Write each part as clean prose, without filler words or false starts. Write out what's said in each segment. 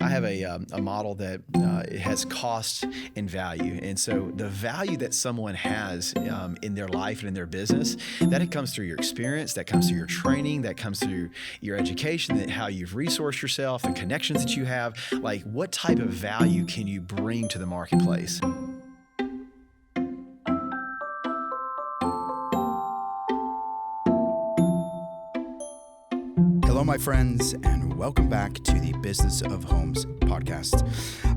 I have a model that it has cost and value. And so the value that someone has in their life and in their business, that it comes through your experience, that comes through your training, that comes through your education, that how you've resourced yourself, the connections that you have. Like, what type of value can you bring to the marketplace? Hello, my friends, and welcome back to the Business of Homes podcast.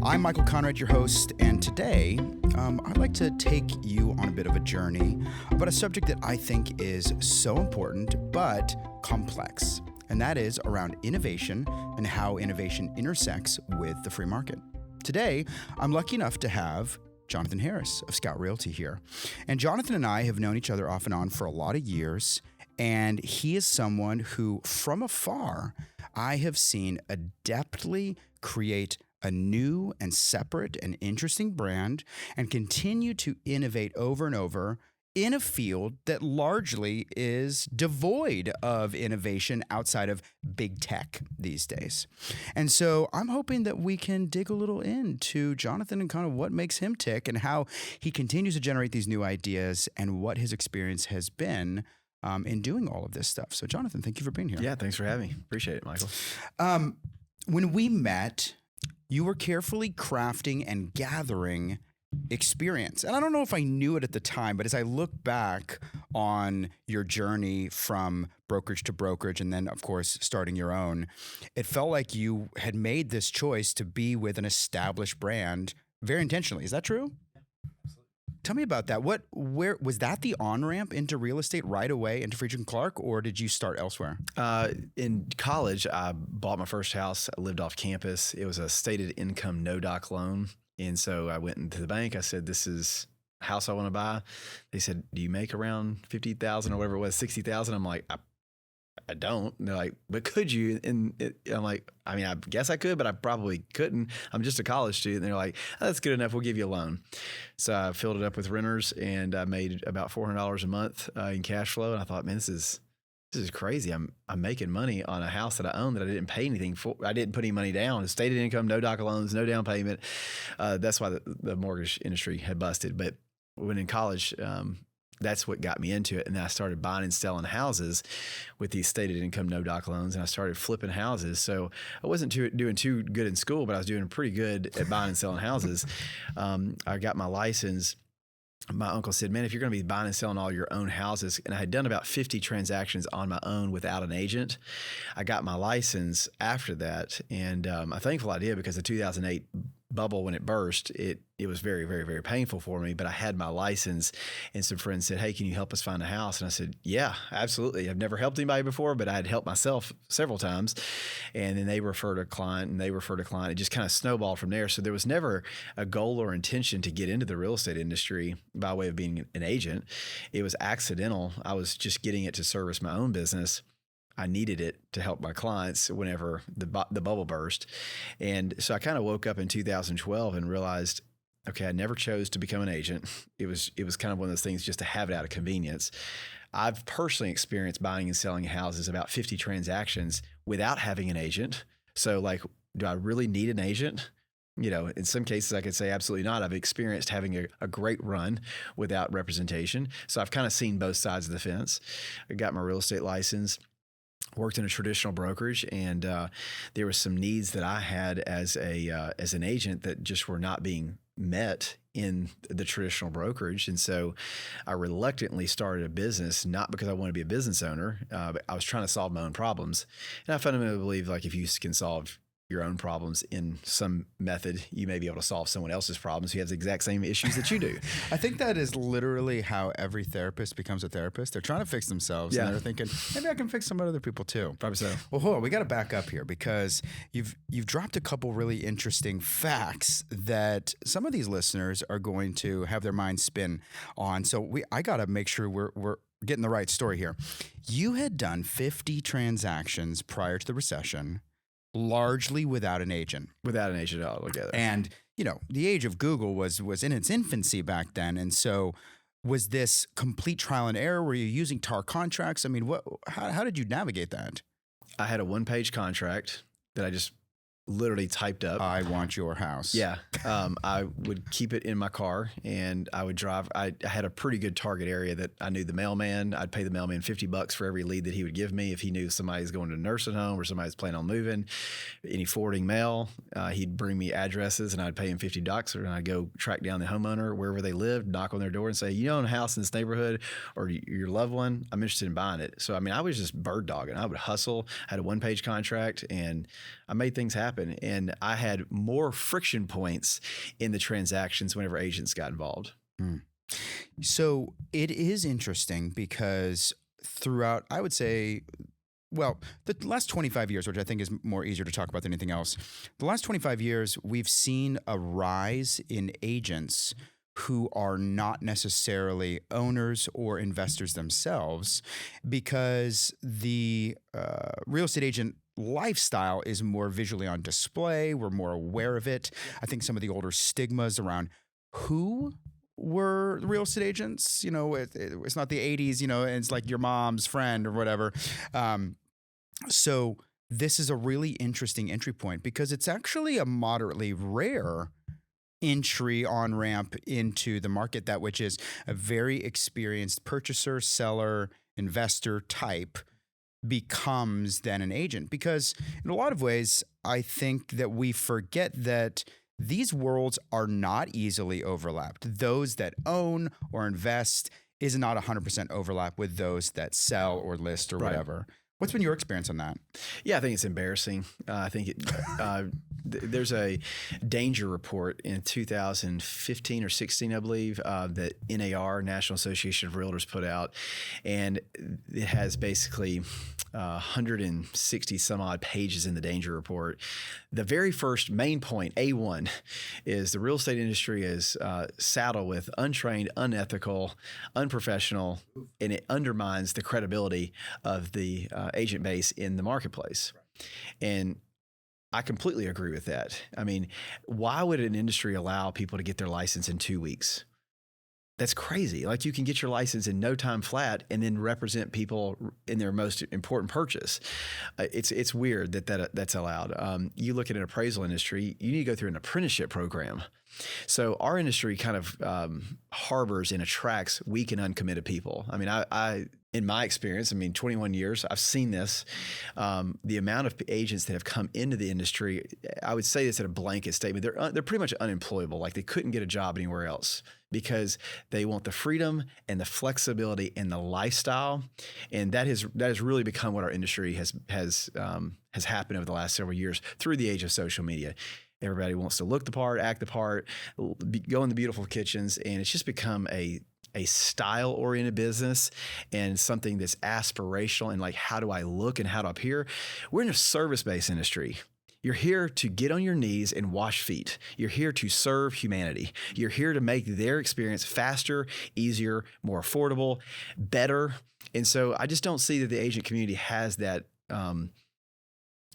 I'm Michael Conrad, your host, and today I'd like to take you on a bit of a journey about a subject that I think is so important but complex, and that is around innovation and how innovation intersects with the free market. Today, I'm lucky enough to have Jonathan Harris of Scout Realty here. And Jonathan and I have known each other off and on for a lot of years. And he is someone who, from afar, I have seen adeptly create a new and separate and interesting brand and continue to innovate over and over in a field that largely is devoid of innovation outside of big tech these days. And so I'm hoping that we can dig a little into Jonathan and kind of what makes him tick and how he continues to generate these new ideas and what his experience has been in doing all of this stuff. So Jonathan, thank you for being here. Yeah, thanks for having me. Appreciate it, Michael. When we met, you were carefully crafting and gathering experience. And I don't know if I knew it at the time, but as I look back on your journey from brokerage to brokerage and then, of course, starting your own, it felt like you had made this choice to be with an established brand very intentionally. Is that true? Tell me about that. Where was that the on-ramp into real estate right away into Friedrich & Clark, or did you start elsewhere? In college, I bought my first house. I lived off campus. It was a stated income, no doc loan. And so I went into the bank. I said, this is a house I want to buy. They said, do you make around 50,000 or whatever it was, 60,000? I'm like, I don't. And they're like, but could you? And I'm like, I mean, I guess I could, but I probably couldn't. I'm just a college student. And they're like, oh, that's good enough. We'll give you a loan. So I filled it up with renters and I made about $400 a month in cash flow. And I thought, man, this is crazy. I'm making money on a house that I own that I didn't pay anything for. I didn't put any money down. It's stated income, no doc loans, no down payment. That's why the mortgage industry had busted. But when in college, that's what got me into it. And then I started buying and selling houses with these stated income, no doc loans. And I started flipping houses. So I wasn't doing too good in school, but I was doing pretty good at buying and selling houses. I got my license. My uncle said, man, if you're going to be buying and selling all your own houses, and I had done about 50 transactions on my own without an agent. I got my license after that. And I'm thankful I did, because the 2008 bubble, when it burst, it was very, very, very painful for me. But I had my license, and some friends said, hey, can you help us find a house? And I said, yeah, absolutely. I've never helped anybody before, but I had helped myself several times. And then they referred a client and they referred a client. It just kind of snowballed from there. So there was never a goal or intention to get into the real estate industry by way of being an agent. It was accidental. I was just getting it to service my own business. I needed it to help my clients whenever the bubble burst. And so I kind of woke up in 2012 and realized, okay, I never chose to become an agent. It was kind of one of those things just to have it out of convenience. I've personally experienced buying and selling houses, about 50 transactions without having an agent. So like, do I really need an agent? You know, in some cases I could say absolutely not. I've experienced having a great run without representation. So I've kind of seen both sides of the fence. I got my real estate license, worked in a traditional brokerage, and there were some needs that I had as an agent that just were not being met in the traditional brokerage. And so I reluctantly started a business, not because I wanted to be a business owner, but I was trying to solve my own problems. And I fundamentally believe, like, if you can solve your own problems in some method, you may be able to solve someone else's problems who has the exact same issues that you do. I think that is literally how every therapist becomes a therapist. They're trying to fix themselves, and they're thinking, maybe I can fix some other people too. Probably so. Well, hold on, we got to back up here, because you've dropped a couple really interesting facts that some of these listeners are going to have their minds spin on. So I got to make sure we're getting the right story here. You had done 50 transactions prior to the recession, largely without an agent. Without an agent altogether. And, you know, the age of Google was in its infancy back then. And so was this complete trial and error? Were you using TAR contracts? I mean, how did you navigate that? I had a one-page contract that I just literally typed up. I want your house. Yeah. I would keep it in my car and I would drive. I had a pretty good target area that I knew the mailman. I'd pay the mailman $50 for every lead that he would give me. If he knew somebody's going to a nursing home or somebody's planning on moving, any forwarding mail, he'd bring me addresses and I'd pay him $50 and I'd go track down the homeowner wherever they lived, knock on their door and say, you own a house in this neighborhood or your loved one, I'm interested in buying it. So, I mean, I was just bird dogging. I would hustle, had a one-page contract and I made things happen. And I had more friction points in the transactions whenever agents got involved. So it is interesting because throughout, I would say, well, the last 25 years, which I think is more easier to talk about than anything else, the last 25 years, we've seen a rise in agents who are not necessarily owners or investors themselves because the real estate agent lifestyle is more visually on display. We're more aware of it. I think some of the older stigmas around who were real estate agents, it's not the 80s, and it's like your mom's friend or whatever. So this is a really interesting entry point because it's actually a moderately rare entry on ramp into the market, that which is a very experienced purchaser, seller, investor type becomes then an agent. Because in a lot of ways, I think that we forget that these worlds are not easily overlapped. Those that own or invest is not 100% overlap with those that sell or list or whatever. What's been your experience on that? Yeah, I think it's embarrassing. I think there's a danger report in 2015 or 16, I believe, that NAR, National Association of Realtors, put out. And it has basically 160 some odd pages in the danger report. The very first main point, A1, is the real estate industry is saddled with untrained, unethical, unprofessional, and it undermines the credibility of the agent base in the marketplace. And I completely agree with that. I mean, why would an industry allow people to get their license in 2 weeks? That's crazy. Like, you can get your license in no time flat and then represent people in their most important purchase. It's weird that's allowed. You look at an appraisal industry, you need to go through an apprenticeship program. So our industry kind of harbors and attracts weak and uncommitted people. I mean, I in my experience, 21 years, I've seen this. The amount of agents that have come into the industry, I would say this in a blanket statement, they're pretty much unemployable. Like, they couldn't get a job anywhere else because they want the freedom and the flexibility and the lifestyle. And that has really become what our industry has happened over the last several years through the age of social media. Everybody wants to look the part, act the part, go in the beautiful kitchens, and it's just become a style-oriented business and something that's aspirational and like, how do I look and how do I appear? We're in a service-based industry. You're here to get on your knees and wash feet. You're here to serve humanity. You're here to make their experience faster, easier, more affordable, better. And so I just don't see that the agent community has that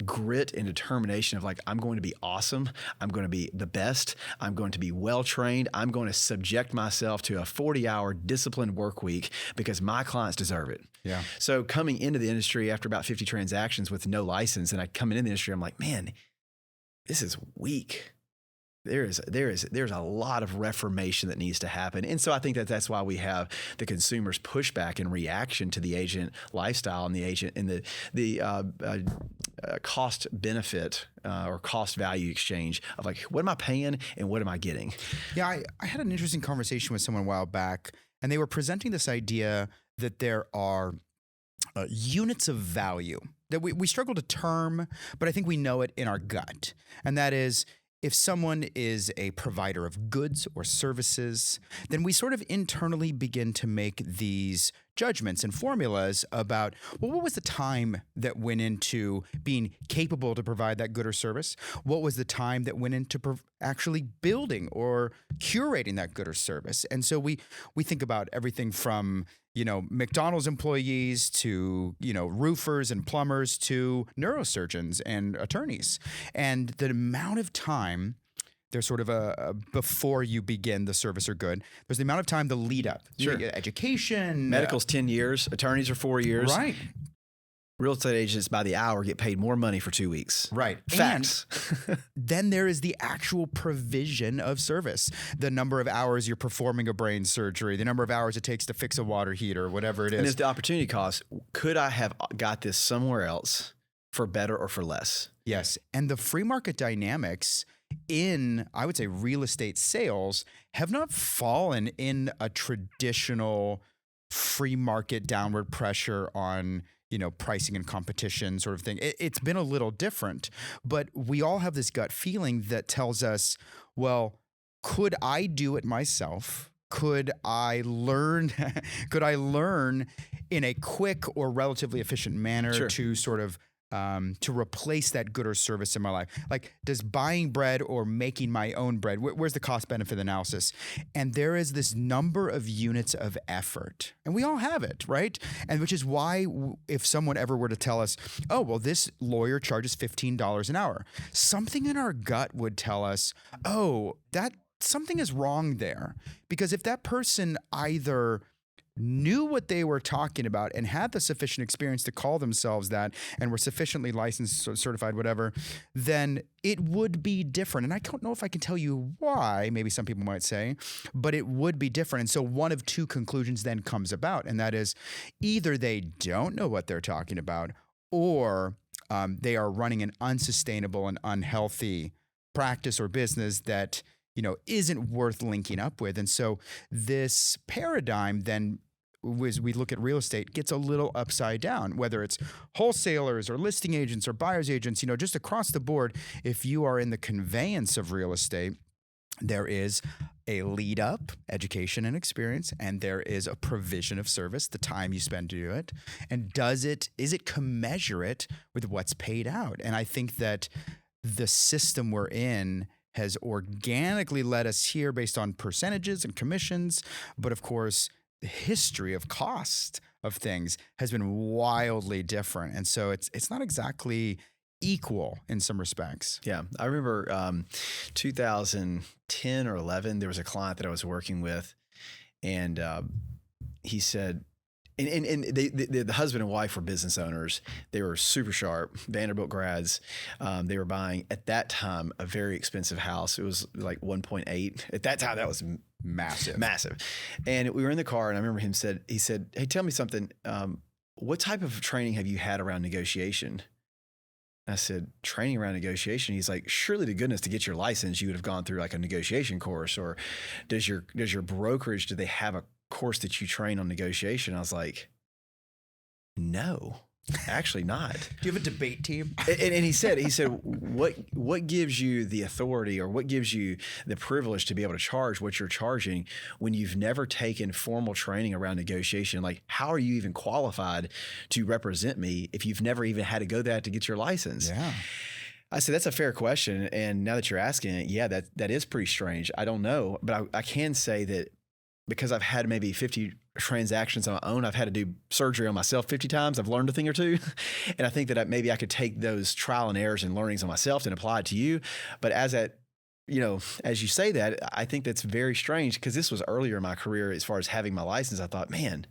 grit and determination of like, I'm going to be awesome. I'm going to be the best. I'm going to be well-trained. I'm going to subject myself to a 40-hour disciplined work week because my clients deserve it. Yeah. So coming into the industry after about 50 transactions with no license, and I come in the industry, I'm like, man, this is weak. There's a lot of reformation that needs to happen. And so I think that's why we have the consumers pushback and reaction to the agent lifestyle and the agent and the cost benefit or cost value exchange of like, what am I paying and what am I getting? Yeah, I had an interesting conversation with someone a while back, and they were presenting this idea that there are units of value that we struggle to term, but I think we know it in our gut. And that is, if someone is a provider of goods or services, then we sort of internally begin to make these judgments and formulas about, well, what was the time that went into being capable to provide that good or service? What was the time that went into actually building or curating that good or service? And so we think about everything from, McDonald's employees to, roofers and plumbers to neurosurgeons and attorneys. And the amount of time, there's sort of a before you begin the service or good, there's the amount of time, the lead up. Sure. Education. Medical's 10 years. Attorneys are 4 years. Right. Real estate agents by the hour get paid more money for 2 weeks. Right. Facts. And then there is the actual provision of service. The number of hours you're performing a brain surgery, the number of hours it takes to fix a water heater, whatever it is. And it's the opportunity cost. Could I have got this somewhere else for better or for less? Yes. And the free market dynamics in, I would say, real estate sales have not fallen in a traditional free market downward pressure on, pricing and competition sort of thing. It's been a little different, but we all have this gut feeling that tells us, well, could I do it myself? Could I learn in a quick or relatively efficient manner to sort of to replace that good or service in my life? Like, does buying bread or making my own bread, where's the cost benefit analysis? And there is this number of units of effort, and we all have it, right? And which is why if someone ever were to tell us, oh, well, this lawyer charges $15 an hour, something in our gut would tell us, oh, that something is wrong there. Because if that person either knew what they were talking about and had the sufficient experience to call themselves that and were sufficiently licensed or certified, whatever, then it would be different. And I don't know if I can tell you why, maybe some people might say, but it would be different. And so one of two conclusions then comes about, and that is either they don't know what they're talking about, or they are running an unsustainable and unhealthy practice or business that isn't worth linking up with. And so this paradigm then, as we look at real estate, gets a little upside down, whether it's wholesalers or listing agents or buyer's agents, just across the board. If you are in the conveyance of real estate, there is a lead up, education and experience, and there is a provision of service, the time you spend to do it. And is it commensurate with what's paid out? And I think that the system we're in has organically led us here based on percentages and commissions. But of course, the history of cost of things has been wildly different. And so it's not exactly equal in some respects. Yeah. I remember 2010 or 11, there was a client that I was working with, and he said, and the husband and wife were business owners. They were super sharp, Vanderbilt grads. They were buying, at that time, a very expensive house. It was like 1.8. At that time, that was massive. And we were in the car, and I remember he said, hey, tell me something. What type of training have you had around negotiation? I said, training around negotiation? He's like, surely to goodness, to get your license, you would have gone through like a negotiation course, or does your brokerage, do they have a course that you train on negotiation? I was like, no, actually not. Do you have a debate team? And he said, what gives you the authority, or what gives you the privilege to be able to charge what you're charging when you've never taken formal training around negotiation? Like, how are you even qualified to represent me if you've never even had to go that to get your license? Yeah. I said, that's a fair question. And now that you're asking it, yeah, that is pretty strange. I don't know, but I can say that because I've had maybe 50 transactions on my own, I've had to do surgery on myself 50 times. I've learned a thing or two. And I think that maybe I could take those trial and errors and learnings on myself and apply it to you. But as you say that, I think that's very strange, because this was earlier in my career as far as having my license. I thought, man,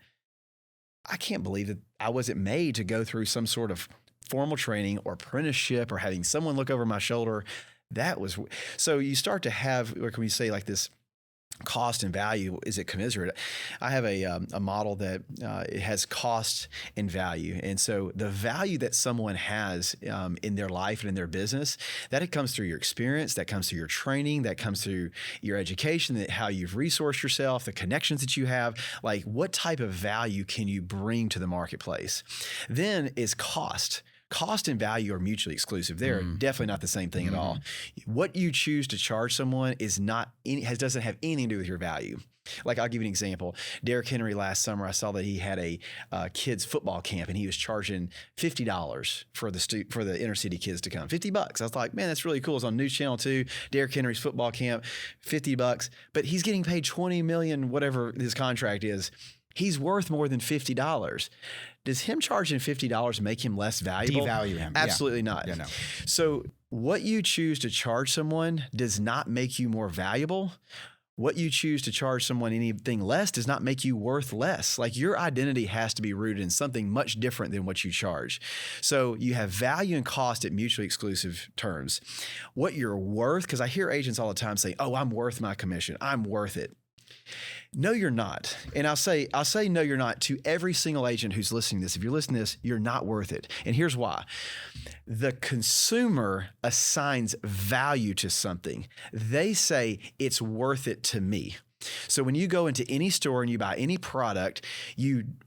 I can't believe that I wasn't made to go through some sort of formal training or apprenticeship or having someone look over my shoulder. So you start to have, or can we say like this, cost and value, is it commensurate? I have a model that it has cost and value. And so the value that someone has in their life and in their business, that it comes through your experience, that comes through your training, that comes through your education, that how you've resourced yourself, the connections that you have, like what type of value can you bring to the marketplace? Then is cost. Cost and value are mutually exclusive. They're definitely not the same thing at all. What you choose to charge someone doesn't have anything to do with your value. Like, I'll give you an example. Derrick Henry last summer, I saw that he had a kids football camp, and he was charging $50 for the inner city kids to come. $50. I was like, man, that's really cool. It's on News Channel 2, Derrick Henry's football camp, $50. But he's getting paid $20 million, whatever his contract is. He's worth more than $50. Does him charging $50 make him less valuable? Devalue him. Absolutely not. Yeah, no. So what you choose to charge someone does not make you more valuable. what you choose to charge someone anything less does not make you worth less. Like, your identity has to be rooted in something much different than what you charge. So you have value and cost at mutually exclusive terms. What you're worth, because I hear agents all the time say, oh, I'm worth my commission. I'm worth it. No, you're not. And I'll say no, you're not to every single agent who's listening to this. If you're listening to this, you're not worth it. And here's why. The consumer assigns value to something. They say it's worth it to me. So when you go into any store and you buy any product,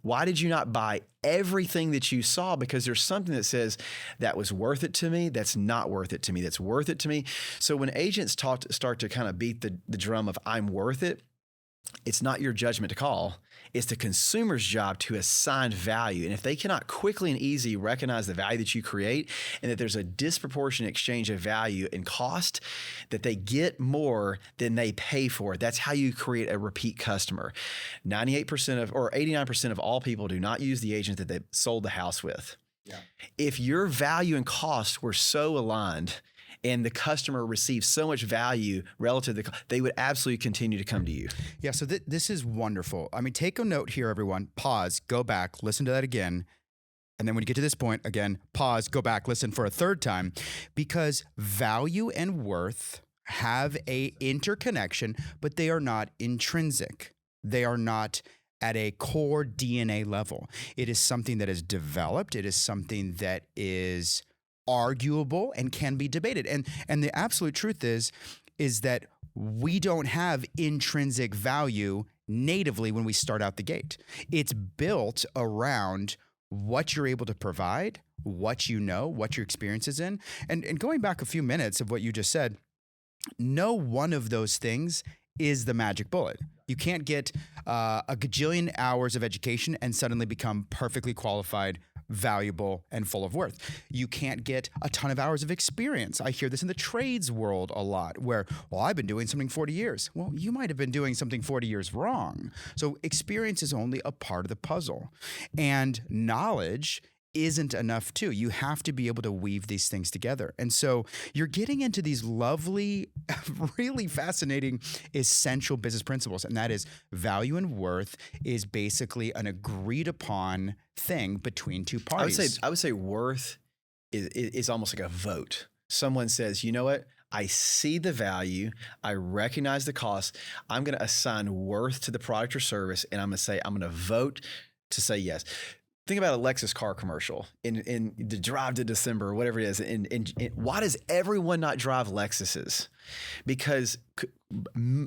why did you not buy everything that you saw? Because there's something that says that was worth it to me, that's not worth it to me, that's worth it to me. So when agents start to kind of beat the drum of I'm worth it, it's not your judgment to call. It's the consumer's job to assign value. And if they cannot quickly and easily recognize the value that you create and that there's a disproportionate exchange of value and cost, that they get more than they pay for, that's how you create a repeat customer. 89% of all people do not use the agent that they sold the house with. Yeah. If your value and cost were so aligned and the customer receives so much value relative to they would absolutely continue to come to you. Yeah, so this is wonderful. I mean, take a note here, everyone. Pause, go back, listen to that again. And then when you get to this point, again, pause, go back, listen for a third time, because value and worth have a interconnection, but they are not intrinsic. They are not at a core DNA level. It is something that is developed. It is something that is arguable and can be debated. And the absolute truth is that we don't have intrinsic value natively when we start out the gate. It's built around what you're able to provide, what you know, what your experience is in. And going back a few minutes of what you just said, no one of those things is the magic bullet. You can't get a gajillion hours of education and suddenly become perfectly qualified, valuable, and full of worth. You can't get a ton of hours of experience. I hear this in the trades world a lot where, well, I've been doing something 40 years. Well, you might have been doing something 40 years wrong. So experience is only a part of the puzzle. And knowledge isn't enough too. You have to be able to weave these things together. And so you're getting into these lovely, really fascinating, essential business principles. And that is value and worth is basically an agreed upon thing between two parties. I would say worth is almost like a vote. Someone says, you know what? I see the value. I recognize the cost. I'm going to assign worth to the product or service. And I'm going to vote to say yes. Think about a Lexus car commercial in the drive to December, whatever it is. And why does everyone not drive Lexuses? Because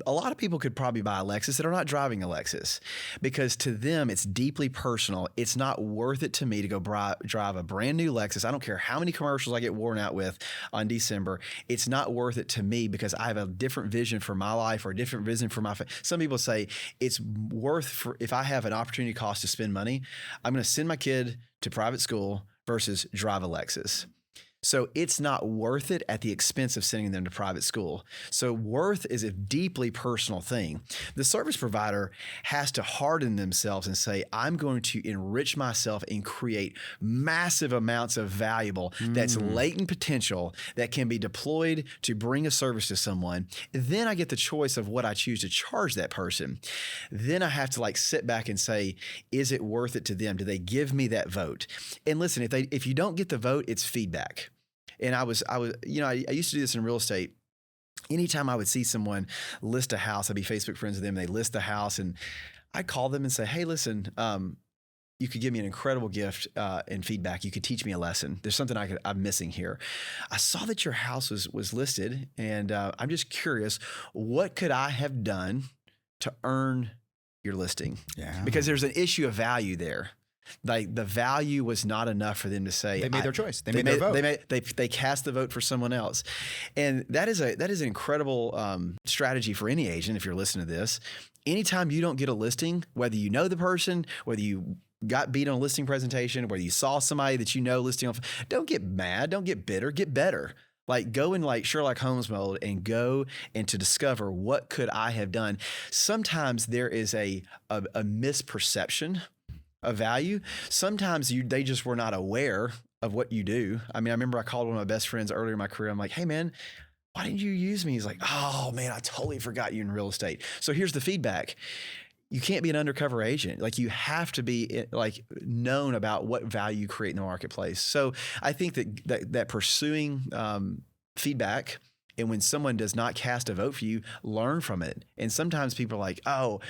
a lot of people could probably buy a Lexus that are not driving a Lexus, because to them, it's deeply personal. It's not worth it to me to go drive a brand new Lexus. I don't care how many commercials I get worn out with on December. It's not worth it to me because I have a different vision for my life or a different vision for my family. Some people say it's worth if I have an opportunity cost to spend money, I'm going to send my kid to private school versus drive a Lexus. So it's not worth it at the expense of sending them to private school. So worth is a deeply personal thing. The service provider has to harden themselves and say, I'm going to enrich myself and create massive amounts of valuable that's latent potential that can be deployed to bring a service to someone. Then I get the choice of what I choose to charge that person. Then I have to sit back and say, is it worth it to them? Do they give me that vote? And listen, if you don't get the vote, it's feedback. And I used to do this in real estate. Anytime I would see someone list a house, I'd be Facebook friends with them. They list the house and I'd call them and say, hey, listen, you could give me an incredible gift and feedback. You could teach me a lesson. There's something I'm missing here. I saw that your house was listed and I'm just curious, what could I have done to earn your listing? Yeah. Because there's an issue of value there. Like the value was not enough for them to say they made their choice. They made their vote. They cast the vote for someone else, and that is an incredible strategy for any agent. If you're listening to this, anytime you don't get a listing, whether you know the person, whether you got beat on a listing presentation, whether you saw somebody that you know listing on, don't get mad, don't get bitter, get better. Go in Sherlock Holmes mode and go and to discover what could I have done. Sometimes there is a misperception of value. Sometimes they just were not aware of what you do. I mean, I remember I called one of my best friends earlier in my career. I'm like, hey man, why didn't you use me? He's like, oh man, I totally forgot you in real estate. So here's the feedback. You can't be an undercover agent. Like, you have to be like known about what value you create in the marketplace. So I think that pursuing feedback, and when someone does not cast a vote for you, learn from it. And sometimes people are like, oh,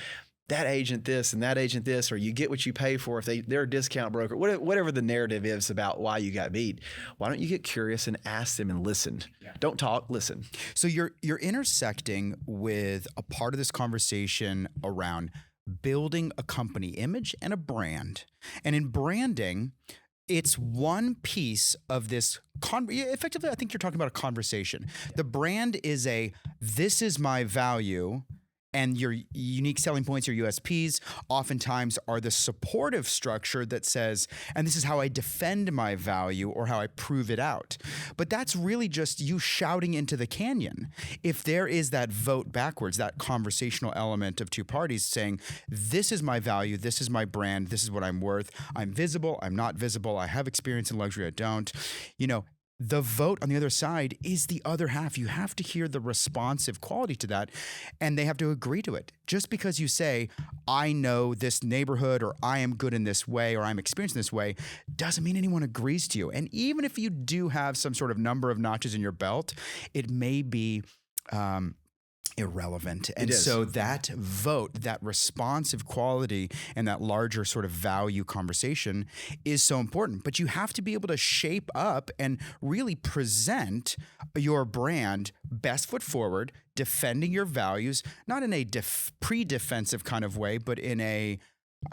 that agent this and that agent this, or you get what you pay for if they're a discount broker, whatever the narrative is about why you got beat. Why don't you get curious and ask them and listen? Yeah. Don't talk, listen. So you're intersecting with a part of this conversation around building a company image and a brand. And in branding, it's one piece of this effectively, I think you're talking about a conversation. Yeah. The brand is this is my value. And your unique selling points, your USPs, oftentimes are the supportive structure that says, and this is how I defend my value or how I prove it out. But that's really just you shouting into the canyon. If there is that vote backwards, that conversational element of two parties saying, this is my value, this is my brand, this is what I'm worth, I'm visible, I'm not visible, I have experience in luxury, I don't, the vote on the other side is the other half. You have to hear the responsive quality to that, and they have to agree to it. Just because you say, I know this neighborhood, or I am good in this way, or I'm experienced in this way, doesn't mean anyone agrees to you. And even if you do have some sort of number of notches in your belt, it may be irrelevant. And so that vote, that responsive quality, and that larger sort of value conversation is so important. But you have to be able to shape up and really present your brand best foot forward, defending your values, not in a pre-defensive kind of way, but in a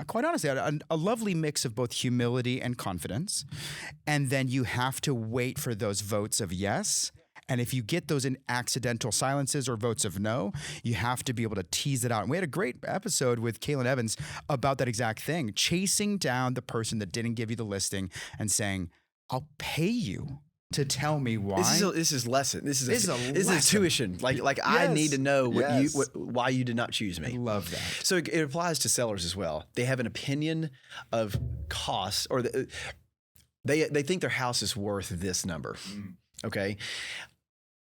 quite honestly, a lovely mix of both humility and confidence. And then you have to wait for those votes of yes. And if you get those in accidental silences or votes of no, you have to be able to tease it out. And we had a great episode with Kaylin Evans about that exact thing, chasing down the person that didn't give you the listing and saying, I'll pay you to tell me why. This is lesson. This is tuition. Like yes. I need to know why you did not choose me. I love that. So it applies to sellers as well. They have an opinion of cost, or they think their house is worth this number. Okay.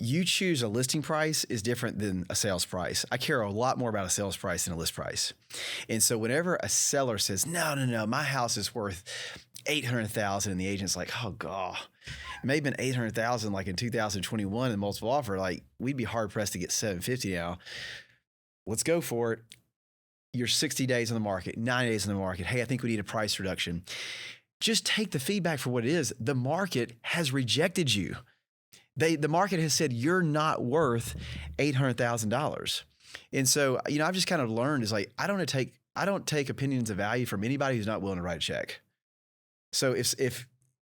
You choose a listing price is different than a sales price. I care a lot more about a sales price than a list price. And so whenever a seller says, no, my house is worth $800,000, and the agent's like, oh God, it may have been $800,000 like in 2021 and multiple offer, like we'd be hard pressed to get $750 now. Let's go for it. You're 60 days on the market, 90 days on the market. Hey, I think we need a price reduction. Just take the feedback for what it is. The market has rejected you. The market has said you're not worth $800,000. And so, I've just kind of learned is like, I don't take opinions of value from anybody who's not willing to write a check. So if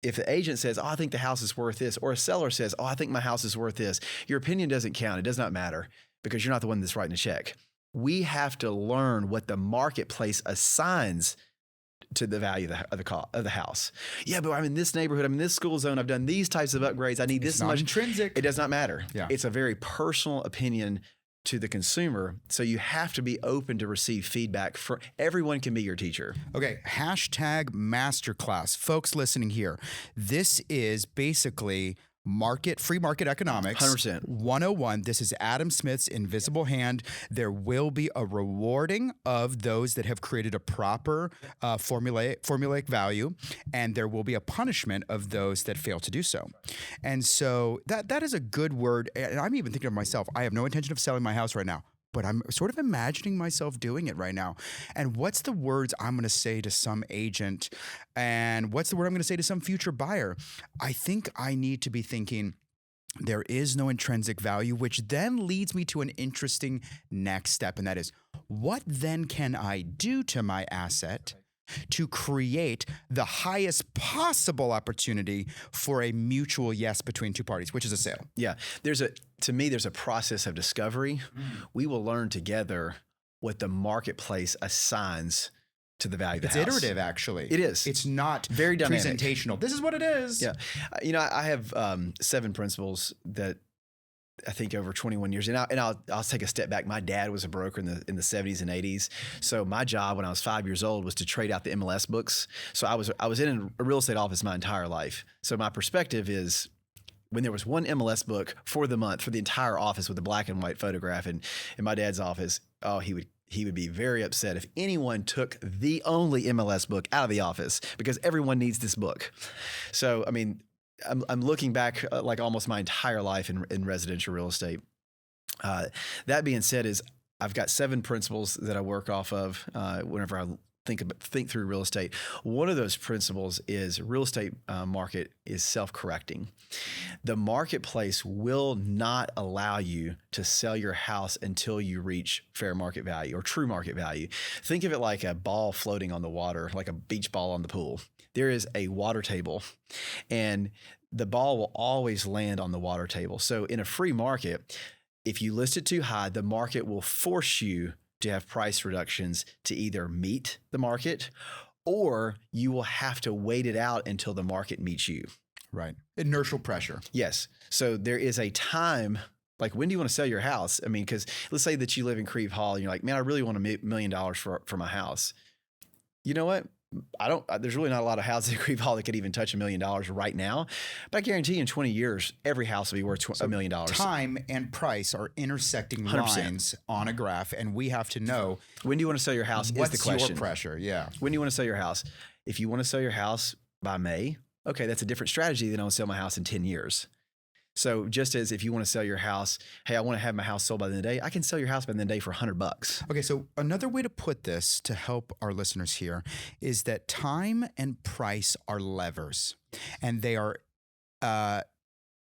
the agent says, oh, I think the house is worth this, or a seller says, oh, I think my house is worth this, your opinion doesn't count. It does not matter because you're not the one that's writing a check. We have to learn what the marketplace assigns to the value of the house. Yeah, but I'm in this neighborhood, I'm in this school zone, I've done these types of upgrades, I need this much. It's not intrinsic. It does not matter. Yeah. It's a very personal opinion to the consumer. So you have to be open to receive feedback. Everyone can be your teacher. Okay, #masterclass. Folks listening here, this is basically free market economics 100%. 101. This is Adam Smith's invisible hand. There will be a rewarding of those that have created a proper formulaic value, and there will be a punishment of those that fail to do so. And so that is a good word. And I'm even thinking of myself, I have no intention of selling my house right now, but I'm sort of imagining myself doing it right now. And what's the words I'm going to say to some agent? And what's the word I'm going to say to some future buyer? I think I need to be thinking, there is no intrinsic value, which then leads me to an interesting next step. And that is, what then can I do to my asset to create the highest possible opportunity for a mutual yes between two parties, which is a sale? Yeah. To me, there's a process of discovery. We will learn together what the marketplace assigns to the value of the house. It's iterative, actually. It is. It's not very dynamic. Presentational. This is what it is. Yeah. I have 7 principles that I think over 21 years. And I'll take a step back. My dad was a broker in the 70s and 80s. So my job when I was 5 years old was to trade out the MLS books. So I was in a real estate office my entire life. So my perspective is when there was one MLS book for the month for the entire office with a black and white photograph, and in my dad's office, oh, he would be very upset if anyone took the only MLS book out of the office because everyone needs this book. So, I mean, I'm looking back like almost my entire life in residential real estate. That being said, I've got 7 principles that I work off of whenever I think through real estate. One of those principles is real estate market is self-correcting. The marketplace will not allow you to sell your house until you reach fair market value or true market value. Think of it like a ball floating on the water, like a beach ball on the pool. There is a water table, and the ball will always land on the water table. So in a free market, if you list it too high, the market will force you to have price reductions to either meet the market, or you will have to wait it out until the market meets you. Right. Inertial pressure. Yes. So there is a time, like when do you want to sell your house? I mean, because let's say that you live in Creve Hall and you're like, man, I really want $1 million for my house. You know what? There's really not a lot of houses in Creve Hall that could even touch $1 million right now. But I guarantee you in 20 years, every house will be worth $1 million. Time and price are intersecting 100%. lines on a graph, and we have to know when do you want to sell your house is the question. What's your pressure? Yeah. When do you want to sell your house? If you want to sell your house by May, okay, that's a different strategy than I want to sell my house in 10 years. So just as if you want to sell your house, hey, I want to have my house sold by the end of the day, I can sell your house by the end of the day for $100. Okay, so another way to put this to help our listeners here is that time and price are levers, and they are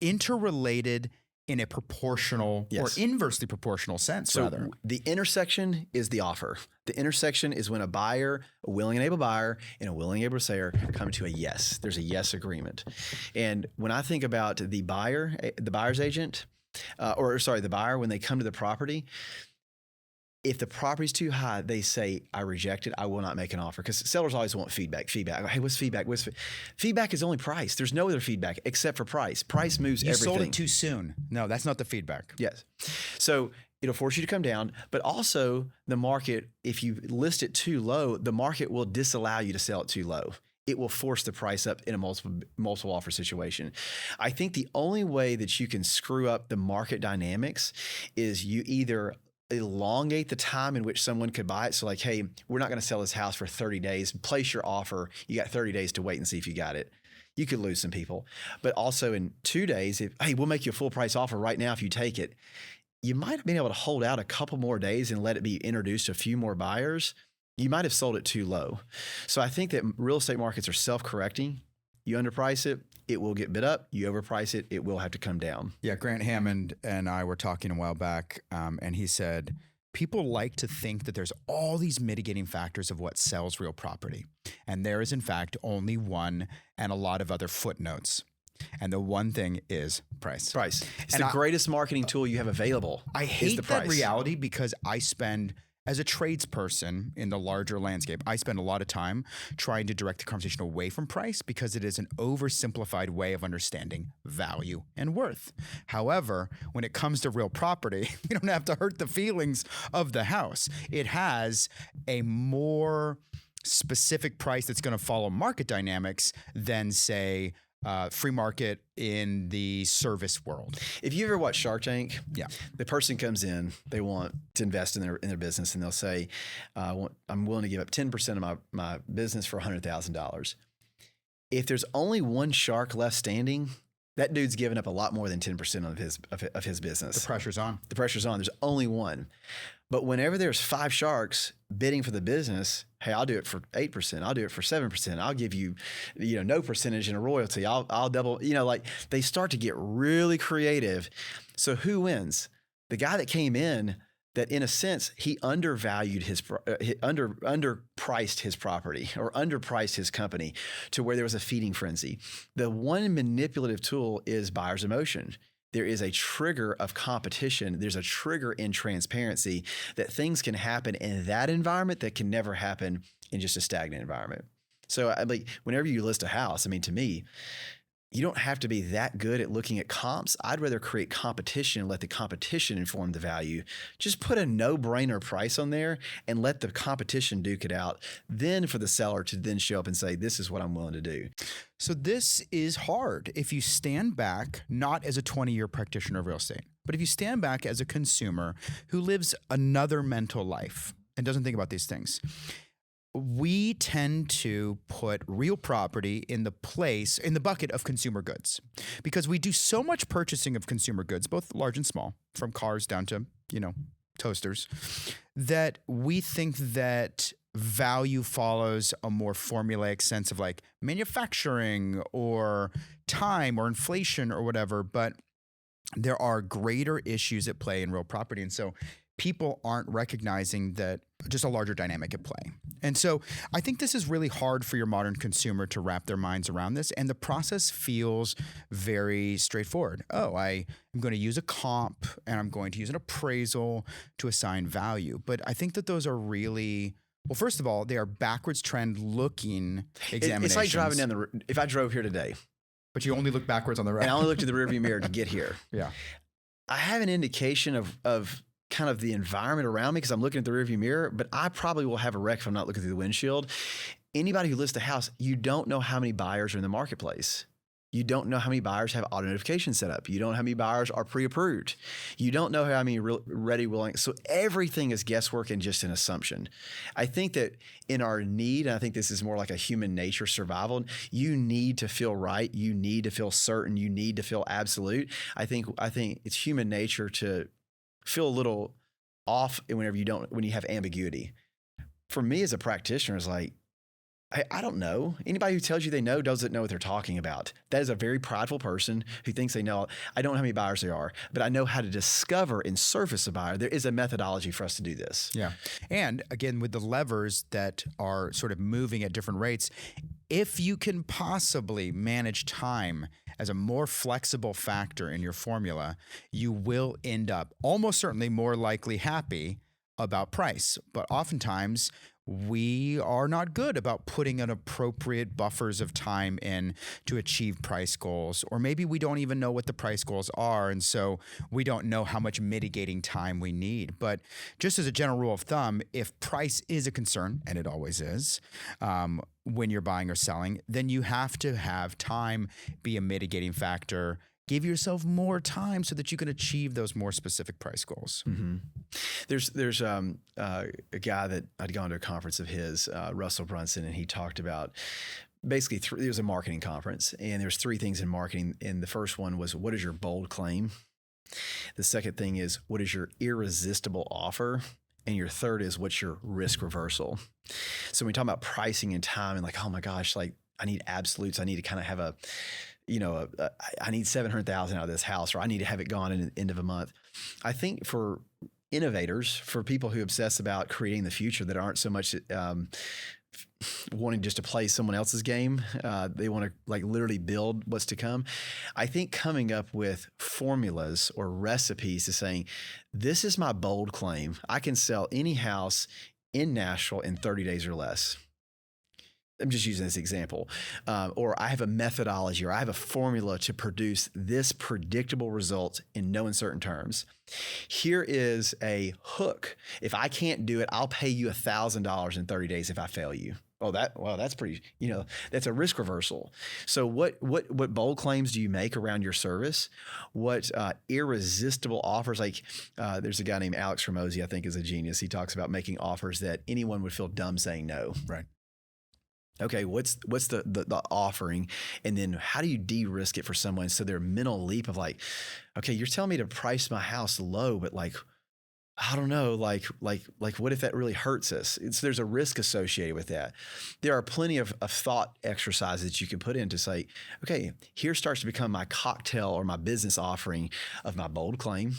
interrelated in a proportional or inversely proportional sense, rather. The intersection is the offer. The intersection is when a willing and able buyer and a willing and able seller come to a yes. There's a yes agreement. And when I think about the buyer's agent, the buyer, when they come to the property, if the property's too high, they say, I reject it. I will not make an offer. Because sellers always want feedback. Hey, what's feedback? Feedback is only price. There's no other feedback except for price. Price moves everything. You sold it too soon. No, that's not the feedback. Yes. So it'll force you to come down. But also the market, if you list it too low, the market will disallow you to sell it too low. It will force the price up in a multiple offer situation. I think the only way that you can screw up the market dynamics is you either elongate the time in which someone could buy it. So like, hey, we're not going to sell this house for 30 days. Place your offer. You got 30 days to wait and see if you got it. You could lose some people. But also in 2 days, we'll make you a full price offer right now if you take it. You might have been able to hold out a couple more days and let it be introduced to a few more buyers. You might have sold it too low. So I think that real estate markets are self-correcting. You underprice it, it will get bid up. You overprice it, it will have to come down. Yeah, Grant Hammond and I were talking a while back, and he said, people like to think that there's all these mitigating factors of what sells real property. And there is, in fact, only one and a lot of other footnotes. And the one thing is price. Price. It's the greatest marketing tool you have available. I hate that reality because I spend, as a tradesperson in the larger landscape, I spend a lot of time trying to direct the conversation away from price because it is an oversimplified way of understanding value and worth. However, when it comes to real property, you don't have to hurt the feelings of the house. It has a more specific price that's going to follow market dynamics than, say, free market in the service world. If you ever watch Shark Tank, yeah, the person comes in, they want to invest in their business, and they'll say, I'm willing to give up 10% of my business for $100,000. If there's only one shark left standing, that dude's giving up a lot more than 10% of his business. The pressure's on. The pressure's on. There's only one. But whenever there's 5 sharks bidding for the business, hey, I'll do it for 8%. I'll do it for 7%. I'll give you, no percentage in a royalty. I'll double, like they start to get really creative. So who wins? The guy that came in that in a sense, he undervalued underpriced his property or underpriced his company to where there was a feeding frenzy. The one manipulative tool is buyer's emotion. There is a trigger of competition. There's a trigger in transparency that things can happen in that environment that can never happen in just a stagnant environment. So whenever you list a house, to me, you don't have to be that good at looking at comps. I'd rather create competition and let the competition inform the value. Just put a no-brainer price on there and let the competition duke it out. Then for the seller to then show up and say, this is what I'm willing to do. So this is hard if you stand back, not as a 20-year practitioner of real estate, but if you stand back as a consumer who lives another mental life and doesn't think about these things. We tend to put real property in the bucket of consumer goods, because we do so much purchasing of consumer goods, both large and small, from cars down to, toasters, that we think that value follows a more formulaic sense of like manufacturing or time or inflation or whatever. But there are greater issues at play in real property. And so people aren't recognizing that just a larger dynamic at play. And so I think this is really hard for your modern consumer to wrap their minds around this. And the process feels very straightforward. Oh, I am going to use a comp and I'm going to use an appraisal to assign value. But I think that those are really, well, first of all, they are backwards trend looking examinations. It's like driving down if I drove here today. But you only look backwards on the road. And I only looked at the rearview mirror to get here. Yeah. I have an indication of kind of the environment around me because I'm looking at the rearview mirror, but I probably will have a wreck if I'm not looking through the windshield. Anybody who lists a house, you don't know how many buyers are in the marketplace. You don't know how many buyers have auto notifications set up. You don't know how many buyers are pre-approved. You don't know how many ready, willing. So everything is guesswork and just an assumption. I think that in our need, and I think this is more like a human nature survival, you need to feel right. You need to feel certain. You need to feel absolute. I think it's human nature to feel a little off when you have ambiguity. For me as a practitioner, it's like, I don't know. Anybody who tells you they know doesn't know what they're talking about. That is a very prideful person who thinks they know. I don't know how many buyers there are, but I know how to discover and surface a buyer. There is a methodology for us to do this. Yeah. And again, with the levers that are sort of moving at different rates, if you can possibly manage time as a more flexible factor in your formula, you will end up almost certainly more likely happy about price. But oftentimes we are not good about putting an appropriate buffers of time in to achieve price goals, or maybe we don't even know what the price goals are. And so we don't know how much mitigating time we need. But just as a general rule of thumb, if price is a concern, and it always is, when you're buying or selling, then you have to have time be a mitigating factor. Give yourself more time so that you can achieve those more specific price goals. Mm-hmm. There's a guy that I'd gone to a conference of his, Russell Brunson, and he talked about basically it was a marketing conference, and there's three things in marketing. And the first one was, what is your bold claim? The second thing is, what is your irresistible offer? And your third is, what's your risk reversal? So when we talk about pricing and time and like, oh my gosh, like I need absolutes. I need to kind of have I need 700,000 out of this house, or I need to have it gone in the end of a month. I think for innovators, for people who obsess about creating the future that aren't so much wanting just to play someone else's game, they want to like literally build what's to come. I think coming up with formulas or recipes to saying, this is my bold claim. I can sell any house in Nashville in 30 days or less. I'm just using this example, or I have a methodology, or I have a formula to produce this predictable result in no uncertain terms. Here is a hook. If I can't do it, I'll pay you $1,000 in 30 days if I fail you. That's pretty, that's a risk reversal. So what bold claims do you make around your service? What irresistible offers? Like there's a guy named Alex Ramosi, I think is a genius. He talks about making offers that anyone would feel dumb saying no. Right. Okay, what's the offering, and then how do you de-risk it for someone so their mental leap of like, okay, you're telling me to price my house low, but like, I don't know, like what if that really hurts us? There's a risk associated with that. There are plenty of thought exercises that you can put in to say, okay, here starts to become my cocktail or my business offering of my bold claim,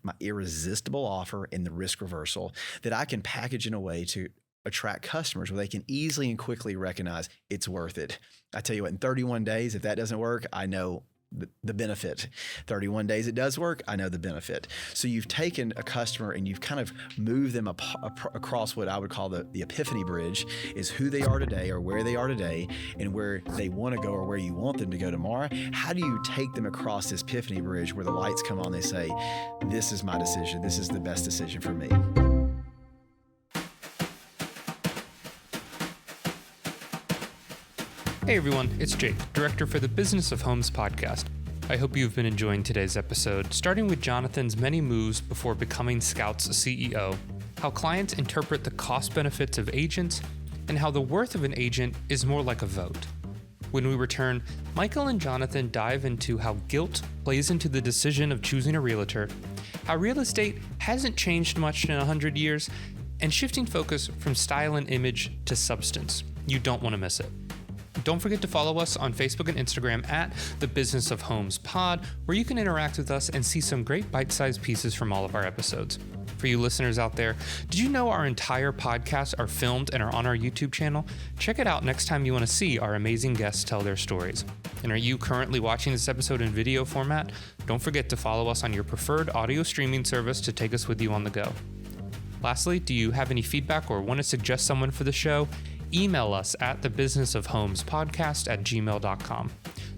my irresistible offer, and the risk reversal that I can package in a way to attract customers where they can easily and quickly recognize it's worth it. I tell you what, in 31 days, if that doesn't work, I know the benefit. 31 days it does work, I know the benefit. So you've taken a customer and you've kind of moved them across what I would call the epiphany bridge, is who they are today or where they are today and where they want to go or where you want them to go tomorrow. How do you take them across this epiphany bridge where the lights come on, they say, this is my decision, this is the best decision for me? Hey everyone, it's Jake, Director for the Business of Homes podcast. I hope you've been enjoying today's episode, starting with Jonathan's many moves before becoming Scout's CEO, how clients interpret the cost benefits of agents, and how the worth of an agent is more like a vote. When we return, Micheal and Jonathan dive into how guilt plays into the decision of choosing a realtor, how real estate hasn't changed much in 100 years, and shifting focus from style and image to substance. You don't want to miss it. Don't forget to follow us on Facebook and Instagram at The Business of Homes Pod, where you can interact with us and see some great bite-sized pieces from all of our episodes. For you listeners out there, did you know our entire podcasts are filmed and are on our YouTube channel? Check it out next time you want to see our amazing guests tell their stories. And are you currently watching this episode in video format? Don't forget to follow us on your preferred audio streaming service to take us with you on the go. Lastly, do you have any feedback or want to suggest someone for the show? Email us at thebusinessofhomespodcast@gmail.com.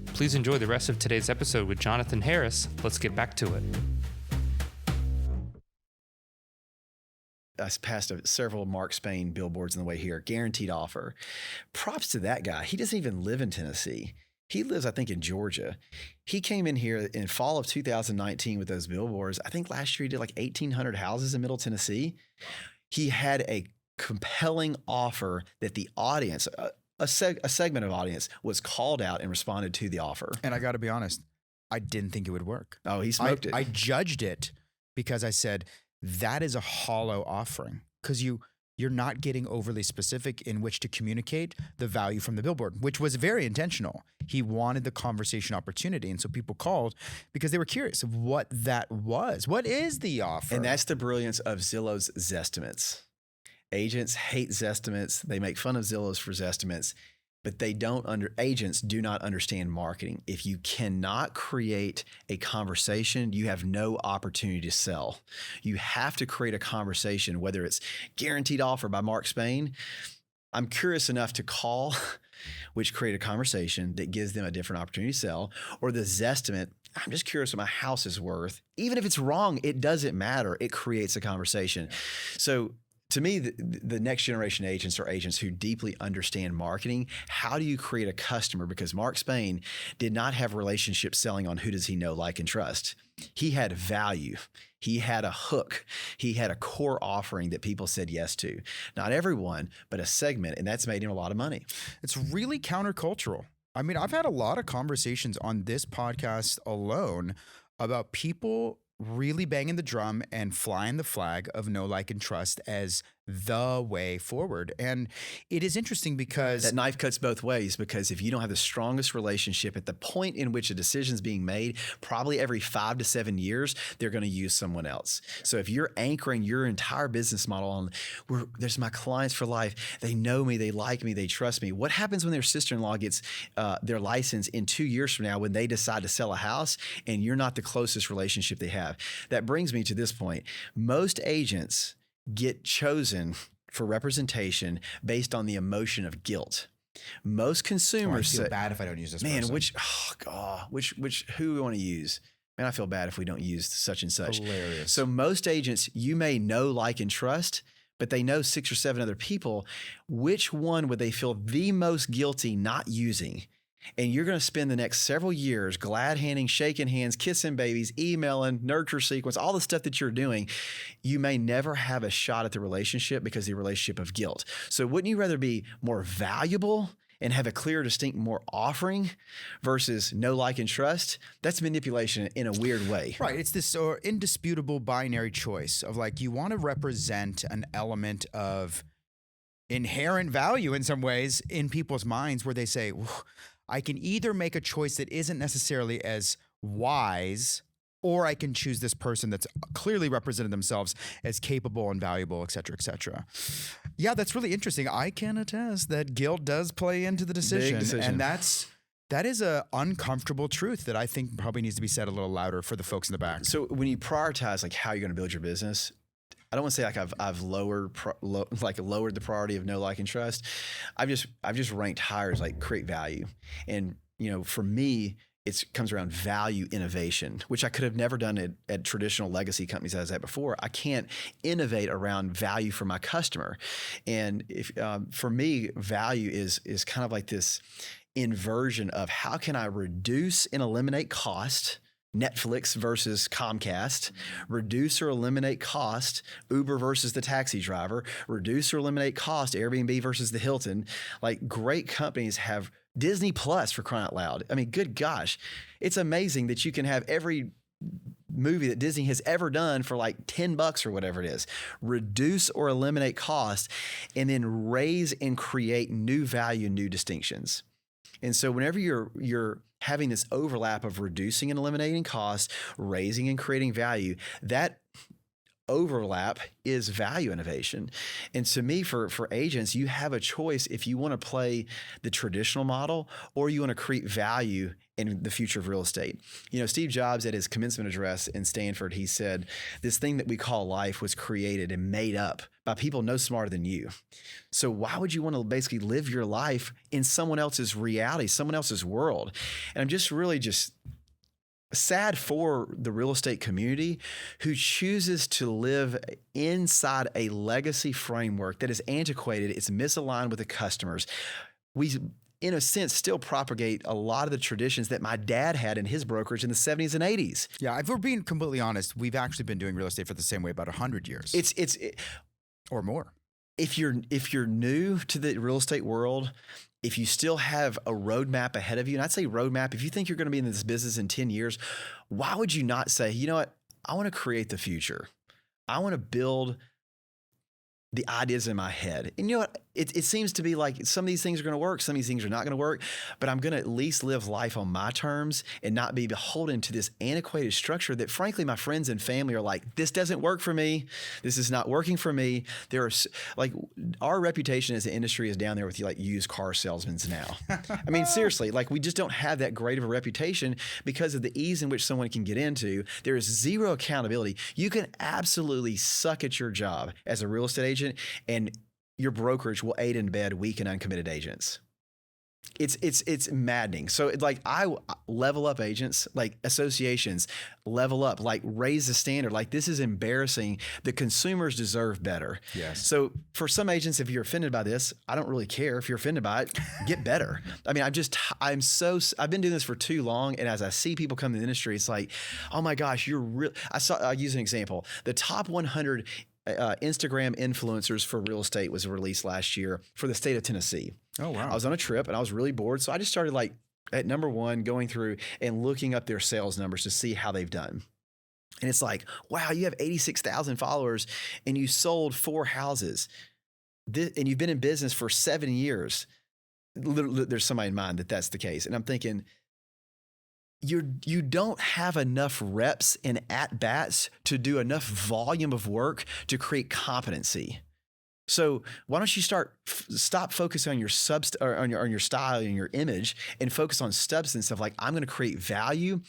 Please enjoy the rest of today's episode with Jonathan Harris. Let's get back to it. I passed several Mark Spain billboards on the way here. Guaranteed offer. Props to that guy. He doesn't even live in Tennessee. He lives, I think, in Georgia. He came in here in fall of 2019 with those billboards. I think last year he did like 1,800 houses in Middle Tennessee. He had a compelling offer that the audience, a segment of audience, was called out and responded to the offer. And I got to be honest, I didn't think it would work. Oh, he smoked it. I judged it because I said, that is a hollow offering, because you're not getting overly specific in which to communicate the value from the billboard, which was very intentional. He wanted the conversation opportunity. And so people called because they were curious of what that was. What is the offer? And that's the brilliance of Zillow's Zestimates. Agents hate Zestimates. They make fun of Zillow's for Zestimates, but agents do not understand marketing. If you cannot create a conversation, you have no opportunity to sell. You have to create a conversation, whether it's Guaranteed Offer by Mark Spain. I'm curious enough to call, which create a conversation that gives them a different opportunity to sell, or the Zestimate. I'm just curious what my house is worth. Even if it's wrong, it doesn't matter. It creates a conversation. So to me, the next generation agents are agents who deeply understand marketing. How do you create a customer? Because Mark Spain did not have relationship selling on who does he know, like, and trust. He had value. He had a hook. He had a core offering that people said yes to. Not everyone, but a segment, and that's made him a lot of money. It's really countercultural. I mean, I've had a lot of conversations on this podcast alone about people really banging the drum and flying the flag of know, like, and trust as the way forward. And it is interesting because that knife cuts both ways, because if you don't have the strongest relationship at the point in which a decision is being made, probably every 5 to 7 years, they're going to use someone else. So if you're anchoring your entire business model on, there's my clients for life, they know me, they like me, they trust me. What happens when their sister-in-law gets their license in 2 years from now when they decide to sell a house and you're not the closest relationship they have? That brings me to this point. Most agents get chosen for representation based on the emotion of guilt. Most consumers I feel bad if I don't use this man, person. who we want to use? Man, I feel bad if we don't use such and such. Hilarious. So most agents, you may know, like, and trust, but they know 6 or 7 other people. Which one would they feel the most guilty not using? And you're going to spend the next several years glad handing, shaking hands, kissing babies, emailing, nurture sequence, all the stuff that you're doing. You may never have a shot at the relationship because of the relationship of guilt. So wouldn't you rather be more valuable and have a clear, distinct, more offering versus know, like, and trust? That's manipulation in a weird way. Right. It's this indisputable binary choice of, like, you want to represent an element of inherent value in some ways in people's minds where they say, I can either make a choice that isn't necessarily as wise, or I can choose this person that's clearly represented themselves as capable and valuable, et cetera, et cetera. Yeah, that's really interesting. I can attest that guilt does play into the decision. Big decision. And that's That is a uncomfortable truth that I think probably needs to be said a little louder for the folks in the back. So when you prioritize like how you're going to build your business, I don't want to say like I've lowered the priority of know, like, and trust. I've just ranked higher as like create value. And for me, it comes around value innovation, which I could have never done at traditional legacy companies as I was at before. I can't innovate around value for my customer. And if for me, value is kind of like this inversion of how can I reduce and eliminate cost. Netflix versus Comcast, reduce or eliminate cost, Uber versus the taxi driver, reduce or eliminate cost, Airbnb versus the Hilton. Like, great companies have Disney Plus, for crying out loud. I mean, good gosh, it's amazing that you can have every movie that Disney has ever done for like $10 or whatever it is. Reduce or eliminate cost, and then raise and create new value, new distinctions. And so whenever you're having this overlap of reducing and eliminating costs, raising and creating value, that overlap is value innovation. And to me, for agents, you have a choice if you want to play the traditional model or you want to create value in the future of real estate. Steve Jobs, at his commencement address in Stanford, he said, this thing that we call life was created and made up by people no smarter than you. So why would you want to basically live your life in someone else's reality, someone else's world? And I'm just really sad for the real estate community who chooses to live inside a legacy framework that is antiquated, it's misaligned with the customers. We, in a sense, still propagate a lot of the traditions that my dad had in his brokerage in the 70s and 80s. Yeah, if we're being completely honest, we've actually been doing real estate for the same way about 100 years. Or more. If you're new to the real estate world, if you still have a roadmap ahead of you, and I'd say roadmap, if you think you're going to be in this business in 10 years, why would you not say, you know what? I want to create the future. I want to build the ideas in my head. And you know what? It seems to be like some of these things are going to work. Some of these things are not going to work, but I'm going to at least live life on my terms and not be beholden to this antiquated structure that, frankly, my friends and family are like, this doesn't work for me. This is not working for me. There are like, our reputation as an industry is down there with like used car salesmen now. I mean, seriously, like, we just don't have that great of a reputation because of the ease in which someone can get into. There is zero accountability. You can absolutely suck at your job as a real estate agent, and your brokerage will aid and abet weak and uncommitted agents. It's maddening. So like, I level up agents, like associations, level up, like raise the standard. Like, this is embarrassing. The consumers deserve better. Yes. So for some agents, if you're offended by this, I don't really care. If you're offended by it, get better. I mean, I've been doing this for too long. And as I see people come in the industry, it's like, oh my gosh, I'll use an example. The top 100 Instagram influencers for real estate was released last year for the state of Tennessee. Oh, wow. I was on a trip and I was really bored. So I just started like at number one, going through and looking up their sales numbers to see how they've done. And it's like, wow, you have 86,000 followers and you sold 4 houses and you've been in business for 7 years. There's somebody in mind that's the case. And I'm thinking, you don't have enough reps and at-bats to do enough volume of work to create competency. So why don't you stop focusing on your on your style and your image and focus on substance of like, I'm going to create value.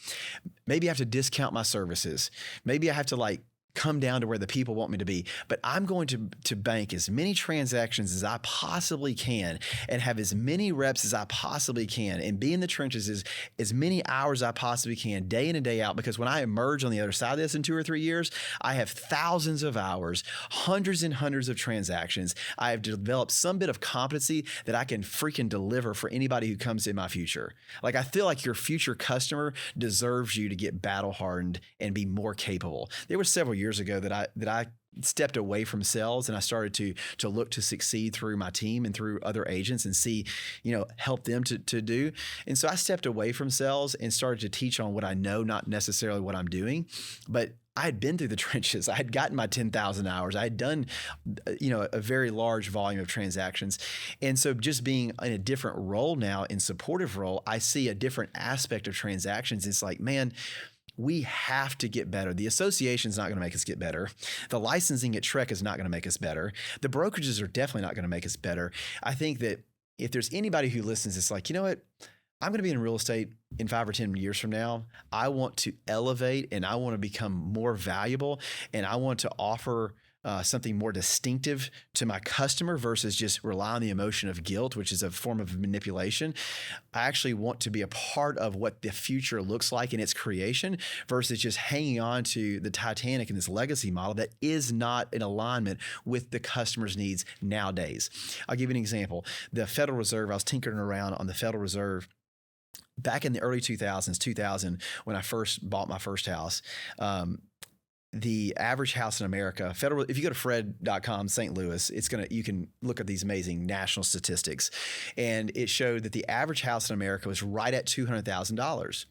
Maybe I have to discount my services. Maybe I have to like come down to where the people want me to be, but I'm going to bank as many transactions as I possibly can and have as many reps as I possibly can and be in the trenches as many hours as I possibly can, day in and day out, because when I emerge on the other side of this in 2 or 3 years, I have thousands of hours, hundreds and hundreds of transactions. I have developed some bit of competency that I can freaking deliver for anybody who comes in my future. Like, I feel like your future customer deserves you to get battle hardened and be more capable. There were several years ago that I stepped away from sales and I started to look to succeed through my team and through other agents and see, help them to do. And so I stepped away from sales and started to teach on what I know, not necessarily what I'm doing, but I had been through the trenches. I had gotten my 10,000 hours. I had done, a very large volume of transactions. And so just being in a different role now, in supportive role, I see a different aspect of transactions. It's like, man, we have to get better. The association is not going to make us get better. The licensing at Trek is not going to make us better. The brokerages are definitely not going to make us better. I think that if there's anybody who listens, it's like, you know what? I'm going to be in real estate in 5 or 10 years from now. I want to elevate and I want to become more valuable, and I want to offer something more distinctive to my customer versus just rely on the emotion of guilt, which is a form of manipulation. I actually want to be a part of what the future looks like in its creation versus just hanging on to the Titanic and this legacy model that is not in alignment with the customer's needs nowadays. I'll give you an example. The Federal Reserve, I was tinkering around on the Federal Reserve back in the early 2000, when I first bought my first house. The average house in America, if you go to fred.com, St. Louis, you can look at these amazing national statistics. And it showed that the average house in America was right at $200,000.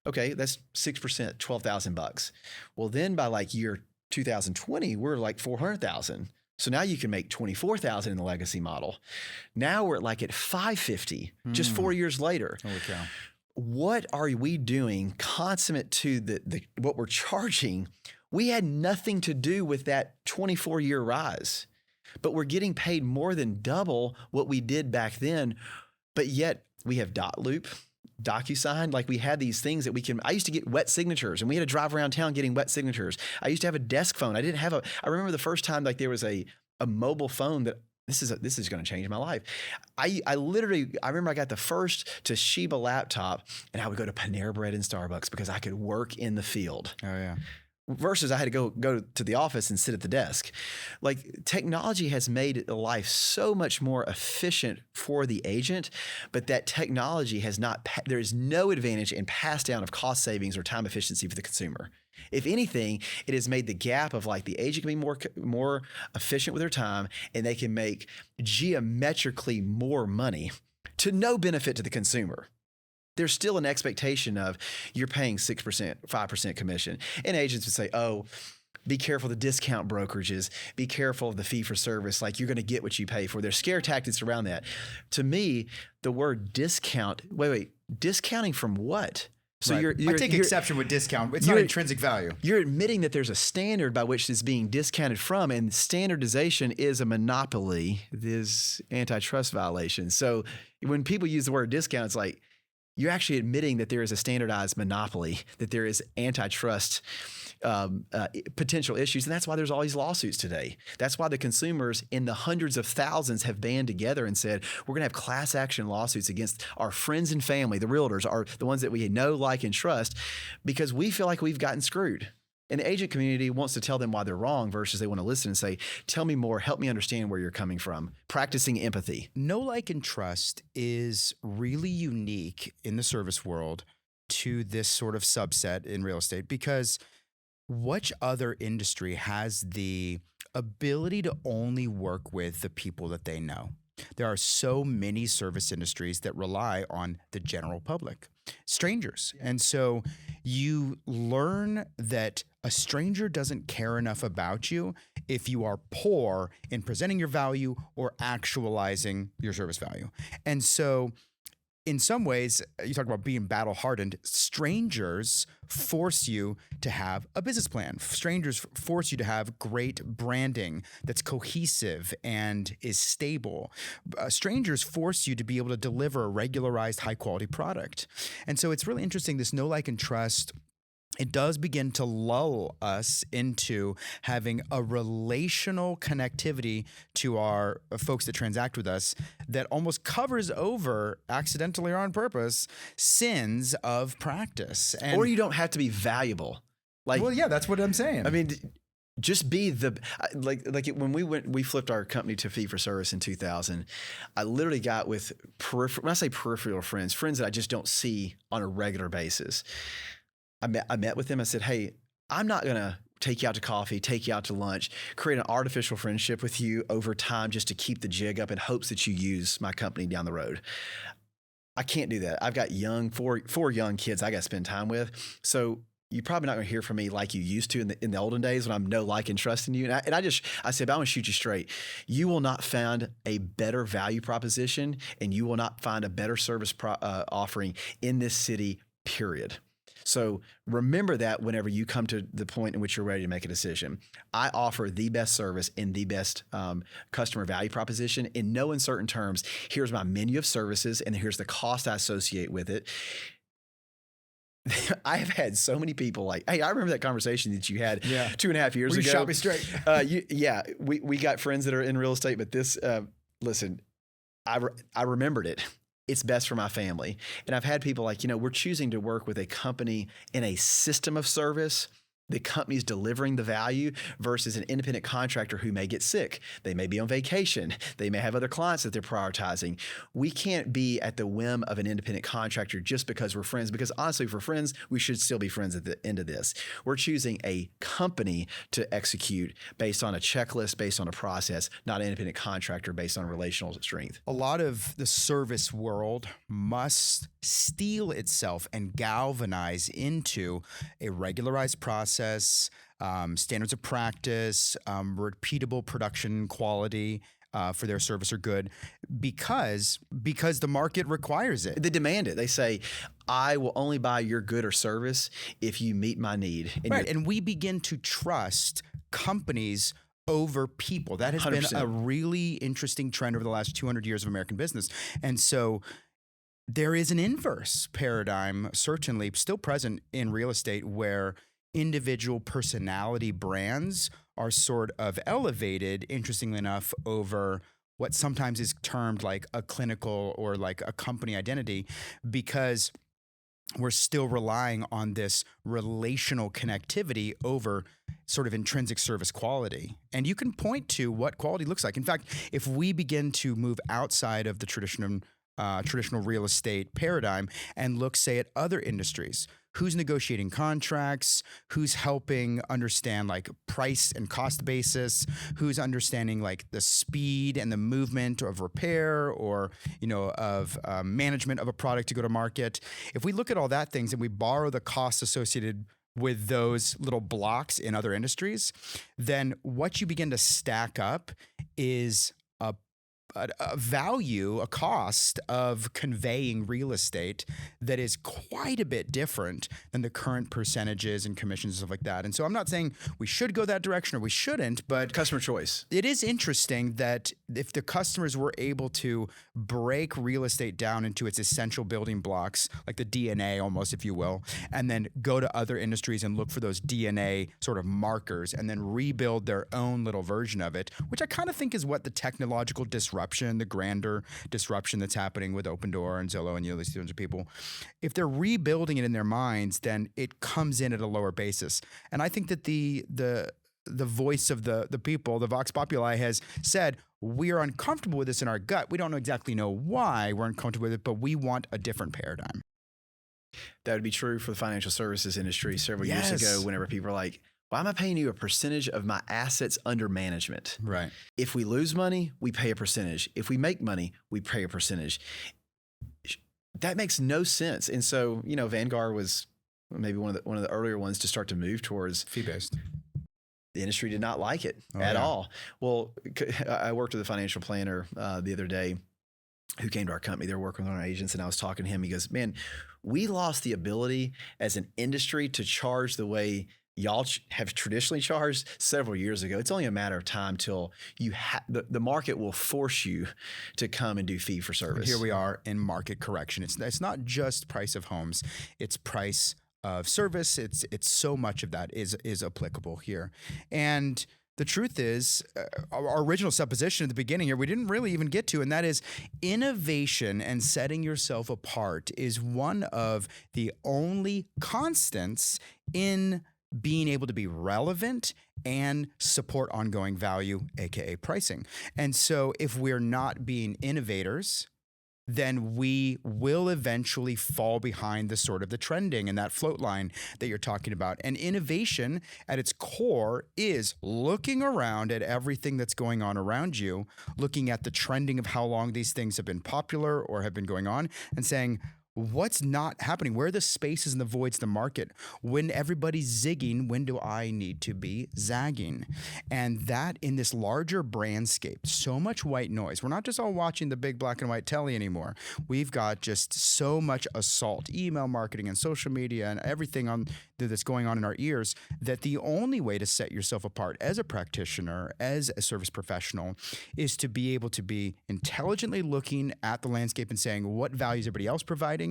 Okay, that's 6%, $12,000. Well, then by like year 2020, we're like 400,000. So now you can make 24,000 in the legacy model. Now we're at 550, just 4 years later. Holy cow. What are we doing consummate to what we're charging? We had nothing to do with that 24-year rise, but we're getting paid more than double what we did back then. But yet we have Dotloop, DocuSign, we had these things that I used to get wet signatures, and we had to drive around town getting wet signatures. I used to have a desk phone. I remember the first time there was a mobile phone that this is going to change my life. I remember I got the first Toshiba laptop, and I would go to Panera Bread and Starbucks because I could work in the field. Oh yeah. Versus I had to go to the office and sit at the desk. Technology has made life so much more efficient for the agent, but that technology there is no advantage in pass down of cost savings or time efficiency for the consumer. If anything, it has made the gap of the agent can be more efficient with their time, and they can make geometrically more money to no benefit to the consumer. There's still an expectation of you're paying 6%, 5% commission. And agents would say, oh, be careful of the discount brokerages. Be careful of the fee for service. You're going to get what you pay for. There's scare tactics around that. To me, the word discount, discounting from what? So right. I take exception with discount. It's not intrinsic value. You're admitting that there's a standard by which it's being discounted from, and standardization is a monopoly. It is antitrust violation. So when people use the word discount, it's you're actually admitting that there is a standardized monopoly, that there is antitrust potential issues. And that's why there's all these lawsuits today. That's why the consumers in the hundreds of thousands have band together and said, we're going to have class action lawsuits against our friends and family. The realtors are the ones that we know, like, and trust, because we feel like we've gotten screwed. And the agent community wants to tell them why they're wrong versus they want to listen and say, tell me more, help me understand where you're coming from. Practicing empathy. Know, like, and trust is really unique in the service world to this sort of subset in real estate, because which other industry has the ability to only work with the people that they know? There are so many service industries that rely on the general public, strangers. And so you learn that a stranger doesn't care enough about you if you are poor in presenting your value or actualizing your service value. And so in some ways, you talk about being battle hardened. Strangers force you to have a business plan. Strangers force you to have great branding that's cohesive and is stable. Strangers force you to be able to deliver a regularized, high quality product. And so it's really interesting, this know, like, and trust. It does begin to lull us into having a relational connectivity to our folks that transact with us that almost covers over, accidentally or on purpose, sins of practice. Or you don't have to be valuable. Well, yeah, that's what I'm saying. I mean, just be when we flipped our company to fee for service in 2000. I literally got with when I say peripheral friends that I just don't see on a regular basis. I met with them. I said, hey, I'm not going to take you out to coffee, take you out to lunch, create an artificial friendship with you over time just to keep the jig up in hopes that you use my company down the road. I can't do that. I've got four young kids I got to spend time with. So you're probably not going to hear from me like you used to in the olden days when I'm know, like, and trusting you. And I said, I want to shoot you straight. You will not find a better value proposition, and you will not find a better service offering in this city, period. So remember that whenever you come to the point in which you're ready to make a decision. I offer the best service and the best customer value proposition in no uncertain terms. Here's my menu of services, and here's the cost I associate with it. I have had so many people like, hey, I remember that conversation that you had 2.5 years ago. You shot me straight. We got friends that are in real estate, but this, listen, I remembered it. It's best for my family. And I've had people like, we're choosing to work with a company in a system of service. The company's delivering the value versus an independent contractor who may get sick. They may be on vacation. They may have other clients that they're prioritizing. We can't be at the whim of an independent contractor just because we're friends, because honestly, if we're friends, we should still be friends at the end of this. We're choosing a company to execute based on a checklist, based on a process, not an independent contractor based on relational strength. A lot of the service world must steel itself and galvanize into a regularized process, standards of practice, repeatable production quality for their service or good, because the market requires it. They demand it. They say, I will only buy your good or service if you meet my need. Right, and we begin to trust companies over people. That has 100%. Been a really interesting trend over the last 200 years of American business. And so there is an inverse paradigm, certainly still present in real estate, where individual personality brands are sort of elevated, interestingly enough, over what sometimes is termed like a clinical or like a company identity, because we're still relying on this relational connectivity over sort of intrinsic service quality. And you can point to what quality looks like. In fact, if we begin to move outside of the traditional real estate paradigm and look, say, at other industries, who's negotiating contracts, who's helping understand like price and cost basis, who's understanding like the speed and the movement of repair or, of management of a product to go to market. If we look at all that things and we borrow the costs associated with those little blocks in other industries, then what you begin to stack up is a value, a cost of conveying real estate that is quite a bit different than the current percentages and commissions and stuff like that. And so I'm not saying we should go that direction or we shouldn't, but customer choice. It is interesting that if the customers were able to break real estate down into its essential building blocks, like the DNA almost, if you will, and then go to other industries and look for those DNA sort of markers and then rebuild their own little version of it, which I kind of think is what the technological disruption, the grander disruption that's happening with Open Door and Zillow and these kinds of people, if they're rebuilding it in their minds, then it comes in at a lower basis. And I think that the voice of the people, the Vox Populi, has said, we are uncomfortable with this in our gut. We don't exactly know why we're uncomfortable with it, but we want a different paradigm. That would be true for the financial services industry several years ago, whenever people are like, why am I paying you a percentage of my assets under management? Right. If we lose money, we pay a percentage. If we make money, we pay a percentage. That makes no sense. And so, Vanguard was maybe one of the earlier ones to start to move towards fee-based. The industry did not like it at all. Well, I worked with a financial planner the other day who came to our company. They were working with our agents, and I was talking to him. He goes, man, we lost the ability as an industry to charge the way y'all have traditionally charged several years ago. It's only a matter of time till the market will force you to come and do fee for service. Here we are in market correction. It's not just price of homes, it's price of service. It's so much of that is applicable here. And the truth is, our original supposition at the beginning here, we didn't really even get to, and that is innovation and setting yourself apart is one of the only constants in being able to be relevant and support ongoing value, aka pricing. And so if we're not being innovators, then we will eventually fall behind the sort of the trending and that float line that you're talking about. And innovation at its core is looking around at everything that's going on around you, looking at the trending of how long these things have been popular or have been going on, and saying, What's not happening? Where are the spaces and the voids in the market? When everybody's zigging, when do I need to be zagging? And that in this larger brandscape, so much white noise. We're not just all watching the big black and white telly anymore. We've got just so much assault, email marketing and social media and everything that's going on in our ears, that the only way to set yourself apart as a practitioner, as a service professional, is to be able to be intelligently looking at the landscape and saying, what value is everybody else providing?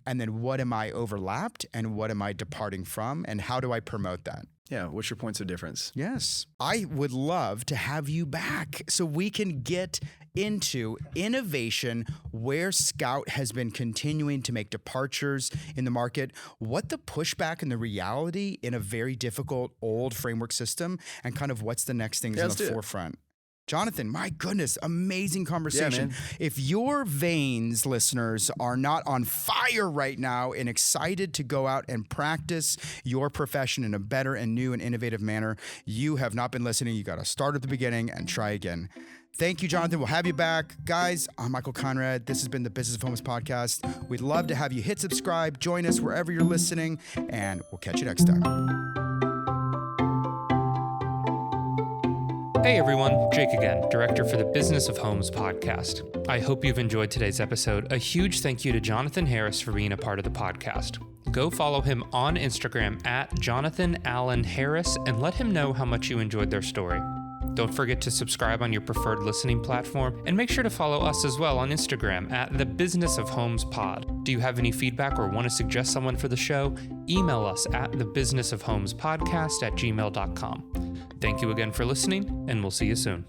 And then what am I overlapped and what am I departing from? And how do I promote that? Yeah. What's your points of difference? Yes. I would love to have you back so we can get into innovation, where Scout has been continuing to make departures in the market, what the pushback and the reality in a very difficult old framework system, and kind of what's the next things in the forefront. Jonathan, my goodness, amazing conversation. Yeah, if your veins, listeners, are not on fire right now and excited to go out and practice your profession in a better and new and innovative manner, you have not been listening. You got to start at the beginning and try again. Thank you, Jonathan. We'll have you back. Guys, I'm Michael Conrad. This has been the Business of Homes podcast. We'd love to have you hit subscribe, join us wherever you're listening, and we'll catch you next time. Hey everyone, Jake again, Director for the Business of Homes podcast. I hope you've enjoyed today's episode. A huge thank you to Jonathan Harris for being a part of the podcast. Go follow him on Instagram at Jonathan Allen Harris and let him know how much you enjoyed their story. Don't forget to subscribe on your preferred listening platform, and make sure to follow us as well on Instagram at the Business of Homes Pod. Do you have any feedback or want to suggest someone for the show? Email us at thebusinessofhomespodcast@gmail.com. Thank you again for listening, and we'll see you soon.